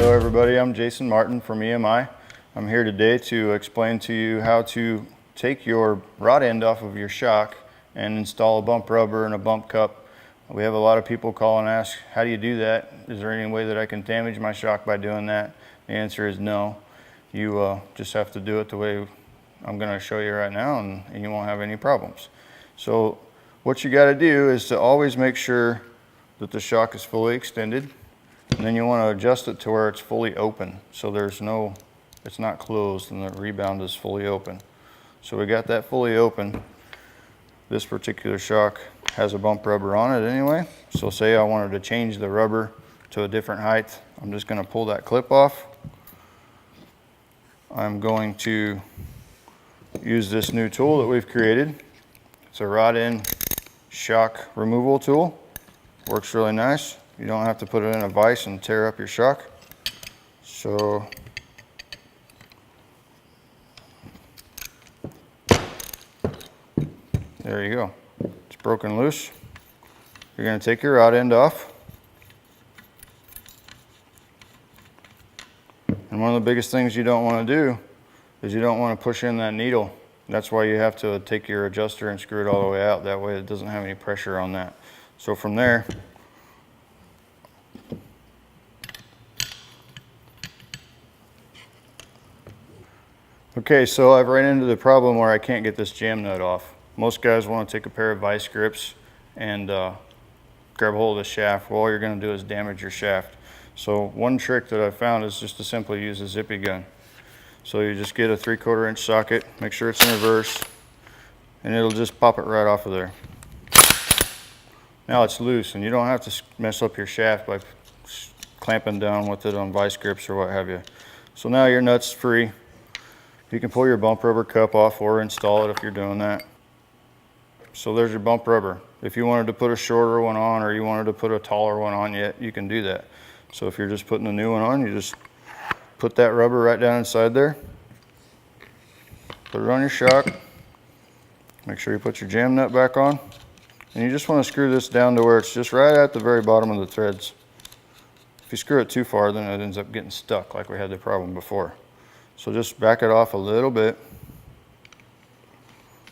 Hello everybody, I'm Jason Martin from EMI. I'm here today to explain to you how to take your rod end off of your shock and install a bump rubber and a bump cup. We have a lot of people call and ask, how do you do that? Is there any way that I can damage my shock by doing that? The answer is no. You just have to do it the way I'm going to show you right now, and you won't have any problems. So what you got to do is to always make sure that the shock is fully extended, and then you want to adjust it to where it's fully open, so it's not closed and the rebound is fully open. So we got that fully open. This particular shock has a bump rubber on it anyway. So say I wanted to change the rubber to a different height, I'm just going to pull that clip off. I'm going to use this new tool that we've created. It's a rod end shock removal tool. Works really nice. You don't have to put it in a vise and tear up your shock. So there you go. It's broken loose. You're going to take your rod end off. And one of the biggest things you don't want to do is you don't want to push in that needle. That's why you have to take your adjuster and screw it all the way out. That way it doesn't have any pressure on that. So from there, okay, so I've ran into the problem where I can't get this jam nut off. Most guys want to take a pair of vice grips and grab a hold of the shaft. Well, all you're going to do is damage your shaft. So one trick that I found is just to simply use a zippy gun. So you just get a 3/4 inch socket, make sure it's in reverse, and it'll just pop it right off of there. Now it's loose, and you don't have to mess up your shaft by clamping down with it on vice grips or what have you. So now your nut's free. You can pull your bump rubber cup off or install it if you're doing that. So there's your bump rubber. If you wanted to put a shorter one on or you wanted to put a taller one on yet, you can do that. So if you're just putting a new one on, you just put that rubber right down inside there. Put it on your shock. Make sure you put your jam nut back on. And you just want to screw this down to where it's just right at the very bottom of the threads. If you screw it too far, then it ends up getting stuck like we had the problem before. So just back it off a little bit.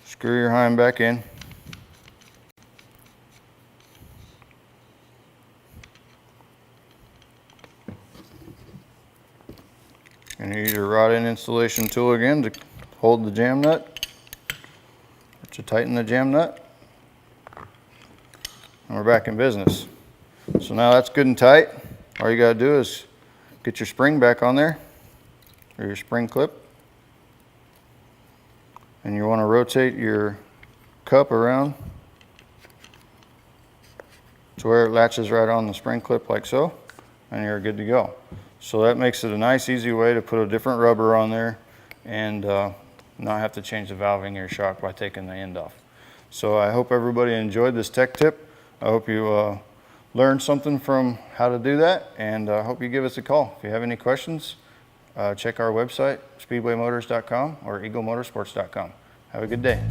Screw your hind back in. And you use your rod end installation tool again to hold the jam nut, or to tighten the jam nut. And we're back in business. So now that's good and tight. All you got to do is get your spring back on there, or your spring clip. And you want to rotate your cup around to where it latches right on the spring clip like so, and you're good to go. So that makes it a nice, easy way to put a different rubber on there and not have to change the valving of your shock by taking the end off. So I hope everybody enjoyed this tech tip. I hope you learned something from how to do that, and I hope you give us a call. If you have any questions, check our website, speedwaymotors.com or eaglemotorsports.com. Have a good day.